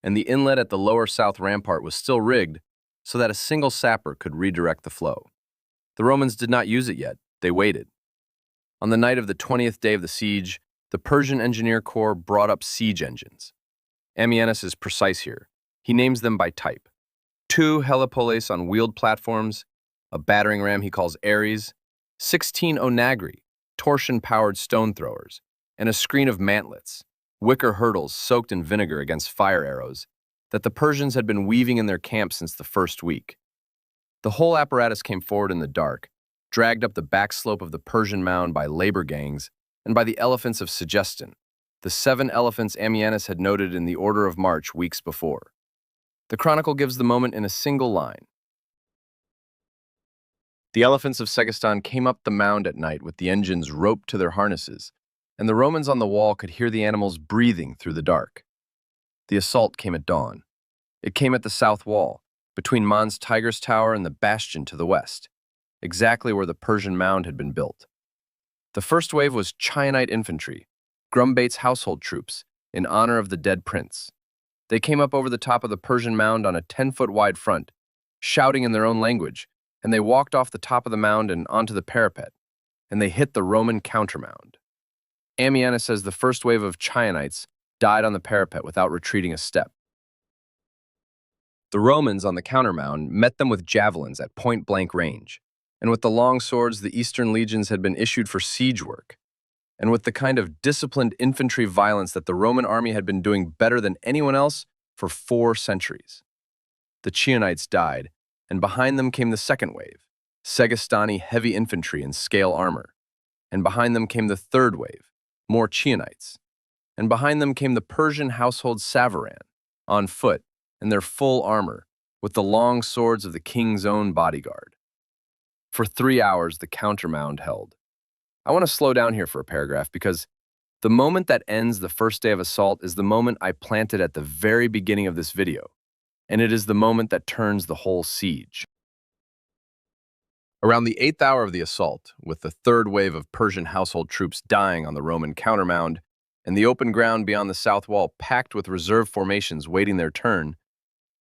and the inlet at the lower south rampart was still rigged so that a single sapper could redirect the flow. The Romans did not use it yet. They waited. On the night of the 20th day of the siege, the Persian engineer corps brought up siege engines. Ammianus is precise here. He names them by type. 2 helipoles on wheeled platforms, a battering ram he calls Ares, 16 onagri, torsion-powered stone throwers, and a screen of mantlets, wicker hurdles soaked in vinegar against fire arrows, that the Persians had been weaving in their camp since the first week. The whole apparatus came forward in the dark, dragged up the back slope of the Persian mound by labor gangs and by the elephants of Segestan, the 7 elephants Ammianus had noted in the order of march weeks before. The chronicle gives the moment in a single line. The elephants of Segistan came up the mound at night with the engines roped to their harnesses, and the Romans on the wall could hear the animals breathing through the dark. The assault came at dawn. It came at the south wall, between Mons Tiger's Tower and the bastion to the west, exactly where the Persian mound had been built. The first wave was Chionite infantry, Grumbate's household troops, in honor of the dead prince. They came up over the top of the Persian mound on a 10-foot wide front, shouting in their own language, and they walked off the top of the mound and onto the parapet, and they hit the Roman countermound. Amida says the first wave of Chionites died on the parapet without retreating a step. The Romans on the countermound met them with javelins at point-blank range, and with the long swords the Eastern legions had been issued for siege work, and with the kind of disciplined infantry violence that the Roman army had been doing better than anyone else for 4 centuries. The Chionites died, and behind them came the second wave, Segestani heavy infantry in scale armor, and behind them came the third wave, more Chionites, and behind them came the Persian household Savaran, on foot, in their full armor, with the long swords of the king's own bodyguard. For 3 hours, the countermound held. I want to slow down here for a paragraph because the moment that ends the first day of assault is the moment I planted at the very beginning of this video, and it is the moment that turns the whole siege. Around the 8th hour of the assault, with the third wave of Persian household troops dying on the Roman countermound, and the open ground beyond the south wall packed with reserve formations waiting their turn,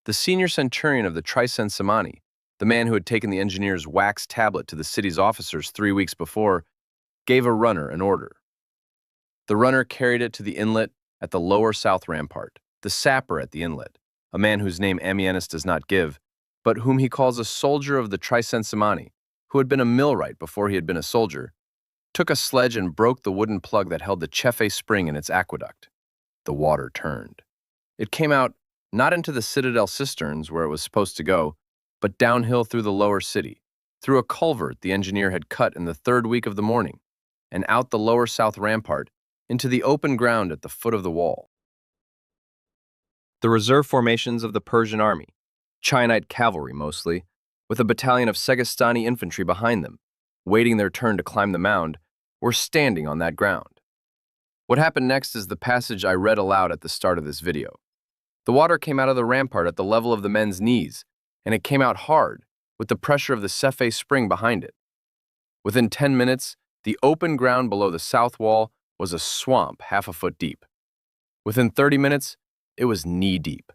the senior centurion of the Tricensimani, the man who had taken the engineer's wax tablet to the city's officers 3 weeks before, gave a runner an order. The runner carried it to the inlet at the lower south rampart, the sapper at the inlet, a man whose name Amida does not give, but whom he calls a soldier of the Tricensimani, who had been a millwright before he had been a soldier, took a sledge and broke the wooden plug that held the Chefe spring in its aqueduct. The water turned. It came out not into the citadel cisterns where it was supposed to go, but downhill through the lower city, through a culvert the engineer had cut in the 3rd week of the morning, and out the lower south rampart into the open ground at the foot of the wall. The reserve formations of the Persian army, Chionite cavalry mostly, with a battalion of Segestani infantry behind them, waiting their turn to climb the mound, were standing on that ground. What happened next is the passage I read aloud at the start of this video. The water came out of the rampart at the level of the men's knees, and it came out hard, with the pressure of the Cefe spring behind it. Within 10 minutes, the open ground below the south wall was a swamp half a foot deep. Within 30 minutes, it was knee-deep.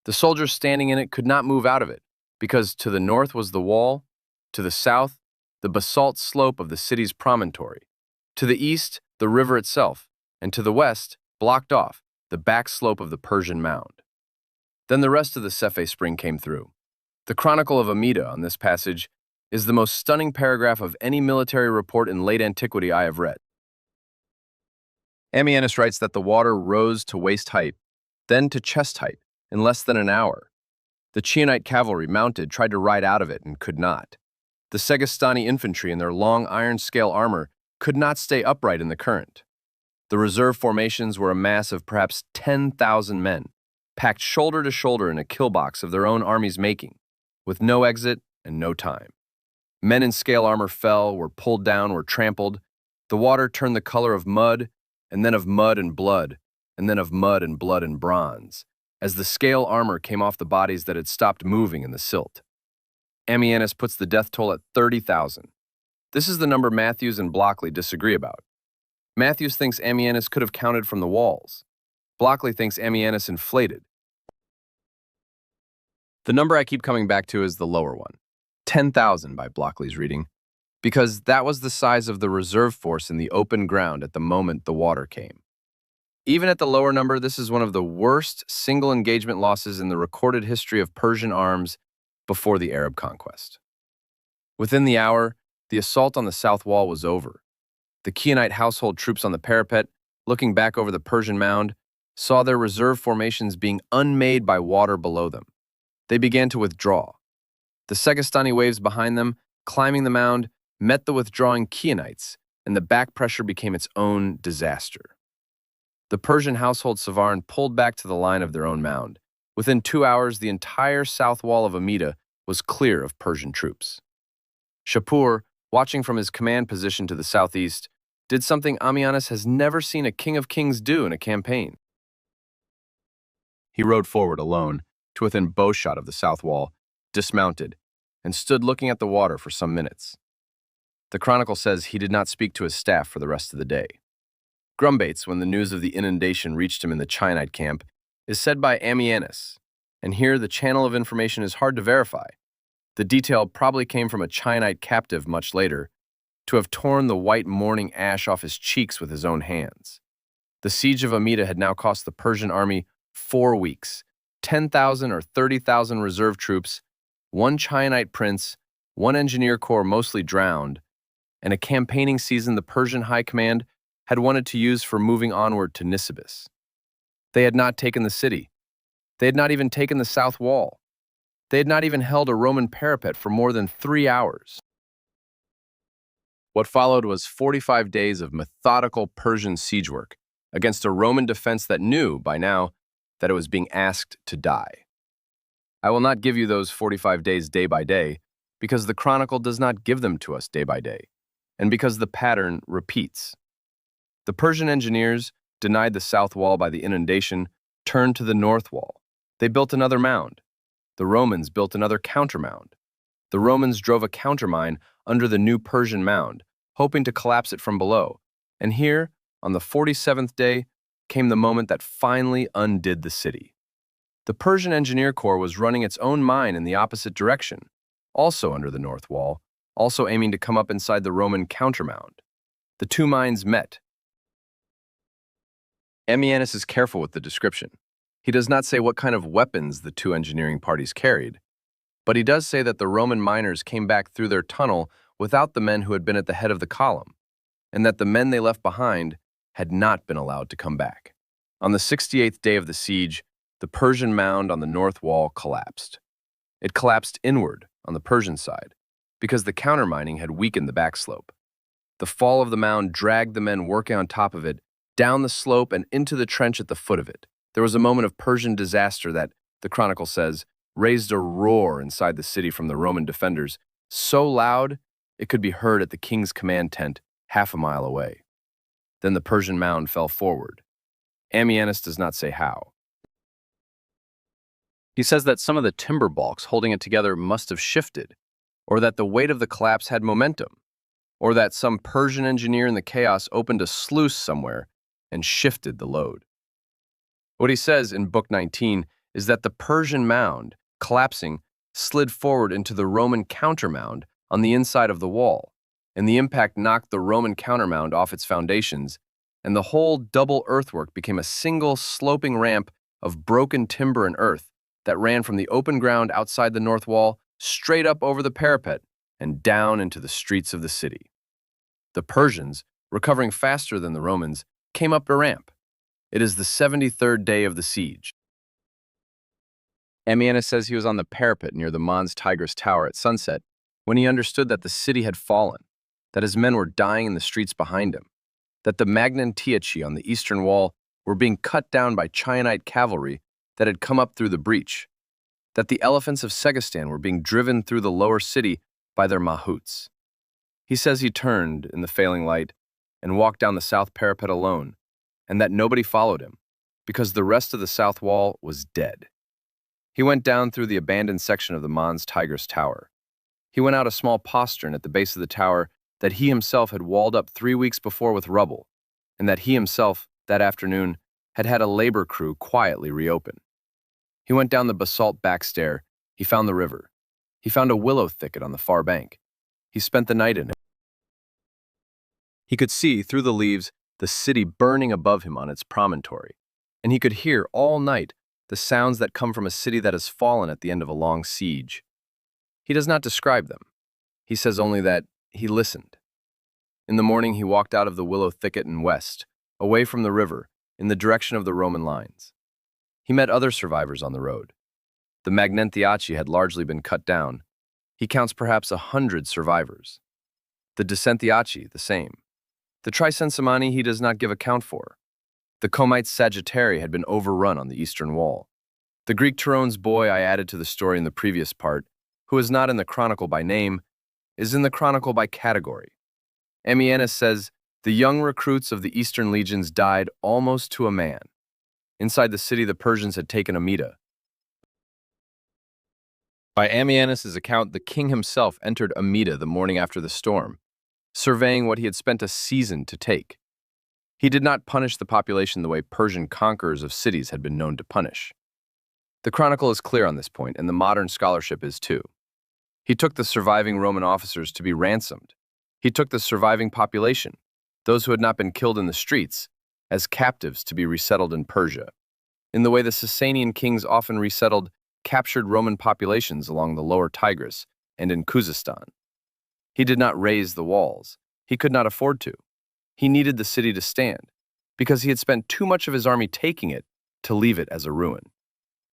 The soldiers standing in it could not move out of it, because to the north was the wall, to the south, the basalt slope of the city's promontory, to the east, the river itself, and to the west, blocked off, the back slope of the Persian mound. Then the rest of the Cefe spring came through. The chronicle of Amida on this passage is the most stunning paragraph of any military report in late antiquity I have read. Amida writes that the water rose to waist height, then to chest height, in less than an hour. The Chiionite cavalry mounted tried to ride out of it and could not. The Segestani infantry in their long iron-scale armor could not stay upright in the current. The reserve formations were a mass of perhaps 10,000 men, packed shoulder to shoulder in a killbox of their own army's making, with no exit and no time. Men in scale armor fell, were pulled down, were trampled. The water turned the color of mud, and then of mud and blood, and then of mud and blood and bronze, as the scale armor came off the bodies that had stopped moving in the silt. Amida puts the death toll at 30,000. This is the number Matthews and Blockley disagree about. Matthews thinks Amida could have counted from the walls. Blockley thinks Amida inflated. The number I keep coming back to is the lower one, 10,000 by Blockley's reading, because that was the size of the reserve force in the open ground at the moment the water came. Even at the lower number, this is one of the worst single engagement losses in the recorded history of Persian arms before the Arab conquest. Within the hour, the assault on the south wall was over. The Chiionite household troops on the parapet, looking back over the Persian mound, saw their reserve formations being unmade by water below them. They began to withdraw. The Segestani waves behind them, climbing the mound, met the withdrawing Chionites, and the back pressure became its own disaster. The Persian household Savaran pulled back to the line of their own mound. Within 2 hours, the entire south wall of Amida was clear of Persian troops. Shapur, watching from his command position to the southeast, did something Ammianus has never seen a king of kings do in a campaign. He rode forward alone to within bowshot of the south wall, dismounted, and stood looking at the water for some minutes. The chronicle says he did not speak to his staff for the rest of the day. Grumbates, when the news of the inundation reached him in the Chianite camp, is said by Ammianus, and here the channel of information is hard to verify. The detail probably came from a Chianite captive much later, to have torn the white mourning ash off his cheeks with his own hands. The siege of Amida had now cost the Persian army 4 weeks, 10,000 or 30,000 reserve troops, 1 Chianite prince, 1 engineer corps mostly drowned, and a campaigning season the Persian high command had wanted to use for moving onward to Nisibis. They had not taken the city. They had not even taken the south wall. They had not even held a Roman parapet for more than 3 hours. What followed was 45 days of methodical Persian siege work against a Roman defense that knew, by now, that it was being asked to die. I will not give you those 45 days day by day, because the chronicle does not give them to us day by day, and because the pattern repeats. The Persian engineers, denied the south wall by the inundation, turned to the north wall. They built another mound. The Romans built another countermound. The Romans drove a countermine under the new Persian mound, hoping to collapse it from below. And here, on the 47th day, came the moment that finally undid the city. The Persian engineer corps was running its own mine in the opposite direction, also under the north wall, also aiming to come up inside the Roman countermound. The two mines met. Ammianus is careful with the description. He does not say what kind of weapons the two engineering parties carried, but he does say that the Roman miners came back through their tunnel without the men who had been at the head of the column, and that the men they left behind had not been allowed to come back. On the 68th day of the siege, the Persian mound on the north wall collapsed. It collapsed inward on the Persian side, because the countermining had weakened the backslope. The fall of the mound dragged the men working on top of it down the slope and into the trench at the foot of it. There was a moment of Persian disaster that, the chronicle says, raised a roar inside the city from the Roman defenders, so loud it could be heard at the king's command tent half a mile away. Then the Persian mound fell forward. Ammianus does not say how. He says that some of the timber balks holding it together must have shifted, or that the weight of the collapse had momentum, or that some Persian engineer in the chaos opened a sluice somewhere and shifted the load. What he says in Book 19 is that the Persian mound, collapsing, slid forward into the Roman countermound on the inside of the wall, and the impact knocked the Roman countermound off its foundations, and the whole double earthwork became a single sloping ramp of broken timber and earth that ran from the open ground outside the north wall straight up over the parapet and down into the streets of the city. The Persians, recovering faster than the Romans, came up the ramp. It is the 73rd day of the siege. Ammianus says he was on the parapet near the Mons Tigris Tower at sunset when he understood that the city had fallen, that his men were dying in the streets behind him, that the Treachery on the eastern wall were being cut down by Chianite cavalry that had come up through the breach, that the elephants of Segistan were being driven through the lower city by their mahouts. He says he turned in the failing light and walked down the south parapet alone, and that nobody followed him, because the rest of the south wall was dead. He went down through the abandoned section of the Mons Tigris Tower. He went out a small postern at the base of the tower that he himself had walled up 3 weeks before with rubble, and that he himself, that afternoon, had had a labor crew quietly reopen. He went down the basalt back stair. He found the river. He found a willow thicket on the far bank. He spent the night in it. He could see, through the leaves, the city burning above him on its promontory, and he could hear all night the sounds that come from a city that has fallen at the end of a long siege. He does not describe them. He says only that he listened. In the morning he walked out of the willow thicket and west, away from the river, in the direction of the Roman lines. He met other survivors on the road. The Magnentiaci had largely been cut down. He counts perhaps 100 survivors. The Decentiaci, the same. The Tricensimani he does not give account for. The Comites Sagittari had been overrun on the eastern wall. The Greek Tyrone's boy I added to the story in the previous part, who is not in the chronicle by name, is in the chronicle by category. Ammianus says, "The young recruits of the eastern legions died almost to a man. Inside the city, the Persians had taken Amida." By Ammianus's account, the king himself entered Amida the morning after the storm, surveying what he had spent a season to take. He did not punish the population the way Persian conquerors of cities had been known to punish. The chronicle is clear on this point, and the modern scholarship is too. He took the surviving Roman officers to be ransomed. He took the surviving population, those who had not been killed in the streets, as captives to be resettled in Persia, in the way the Sasanian kings often resettled captured Roman populations along the lower Tigris and in Khuzestan. He did not raise the walls. He could not afford to. He needed the city to stand, because he had spent too much of his army taking it to leave it as a ruin.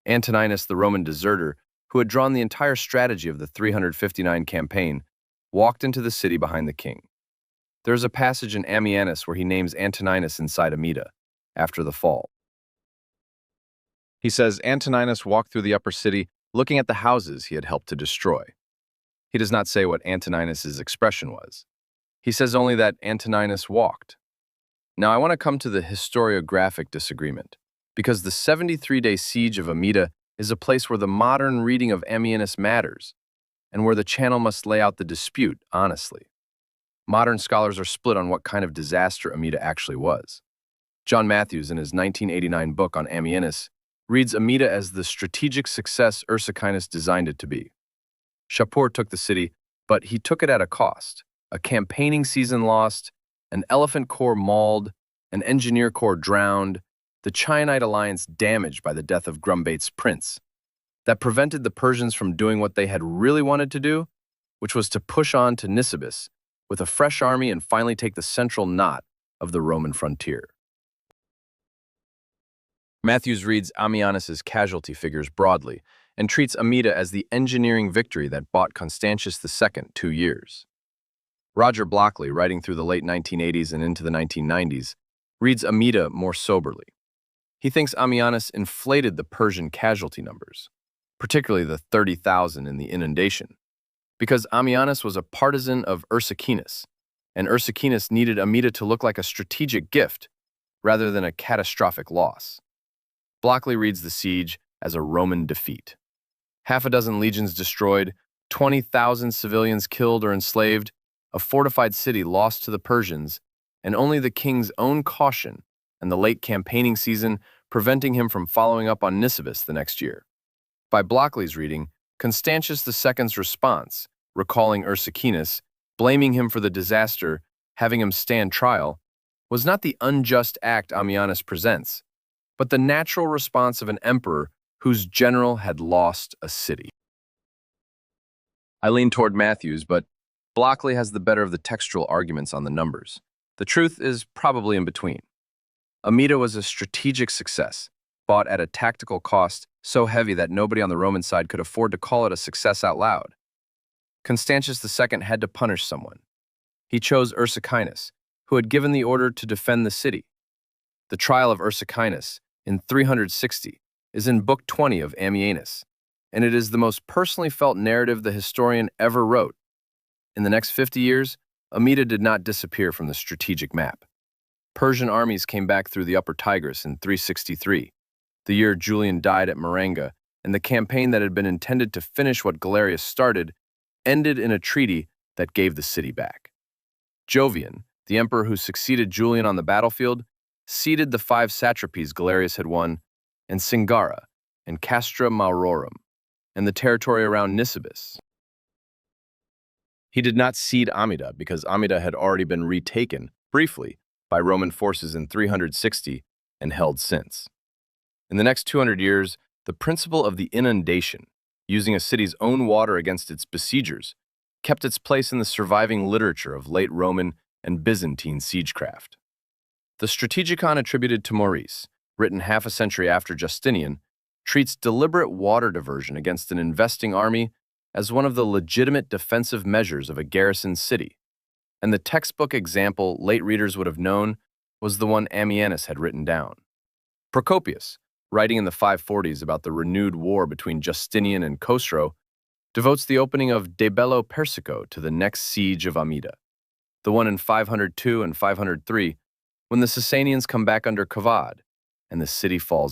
Antoninus, the Roman deserter, who had drawn the entire strategy of the 359 campaign, walked into the city behind the king. There is a passage in Ammianus where he names Antoninus inside Amida, after the fall. He says Antoninus walked through the upper city, looking at the houses he had helped to destroy. He does not say what Antoninus's expression was. He says only that Antoninus walked. Now I want to come to the historiographic disagreement, because the 73-day siege of Amida is a place where the modern reading of Ammianus matters, and where the channel must lay out the dispute honestly. Modern scholars are split on what kind of disaster Amida actually was. John Matthews, in his 1989 book on Ammianus, reads Amida as the strategic success Ursicinus designed it to be. Shapur took the city, but he took it at a cost. A campaigning season lost, an elephant corps mauled, an engineer corps drowned, the Chianite alliance damaged by the death of Grumbate's prince. That prevented the Persians from doing what they had really wanted to do, which was to push on to Nisibis with a fresh army and finally take the central knot of the Roman frontier. Matthews reads Ammianus's casualty figures broadly and treats Amida as the engineering victory that bought Constantius II 2 years. Roger Blockley, writing through the late 1980s and into the 1990s, reads Amida more soberly. He thinks Ammianus inflated the Persian casualty numbers, particularly the 30,000 in the Inundation, because Ammianus was a partisan of Ursicinus, and Ursicinus needed Amida to look like a strategic gift rather than a catastrophic loss. Blockley reads the siege as a Roman defeat. Half a dozen legions destroyed, 20,000 civilians killed or enslaved, a fortified city lost to the Persians, and only the king's own caution and the late campaigning season preventing him from following up on Nisibis the next year. By Blockley's reading, Constantius II's response, recalling Ursicinus, blaming him for the disaster, having him stand trial, was not the unjust act Ammianus presents, but the natural response of an emperor whose general had lost a city. I lean toward Matthews, but Blockley has the better of the textual arguments on the numbers. The truth is probably in between. Amida was a strategic success, bought at a tactical cost so heavy that nobody on the Roman side could afford to call it a success out loud. Constantius II had to punish someone. He chose Ursicinus, who had given the order to defend the city. The trial of Ursicinus, in 360, is in Book 20 of Ammianus, and it is the most personally felt narrative the historian ever wrote. In the next 50 years, Amida did not disappear from the strategic map. Persian armies came back through the upper Tigris in 363, the year Julian died at Maranga, and the campaign that had been intended to finish what Galerius started ended in a treaty that gave the city back. Jovian, the emperor who succeeded Julian on the battlefield, ceded the 5 satrapies Galerius had won, and Singara, and Castra Maurorum, and the territory around Nisibis. He did not cede Amida because Amida had already been retaken, briefly, by Roman forces in 360 and held since. In the next 200 years, the principle of the inundation, using a city's own water against its besiegers, kept its place in the surviving literature of late Roman and Byzantine siegecraft. The Strategicon attributed to Maurice, written half a century after Justinian, treats deliberate water diversion against an investing army as one of the legitimate defensive measures of a garrisoned city, and the textbook example late readers would have known was the one Ammianus had written down. Procopius, writing in the 540s about the renewed war between Justinian and Khosrow, devotes the opening of De Bello Persico to the next siege of Amida, the one in 502 and 503, when the Sasanians come back under Kavad, and the city falls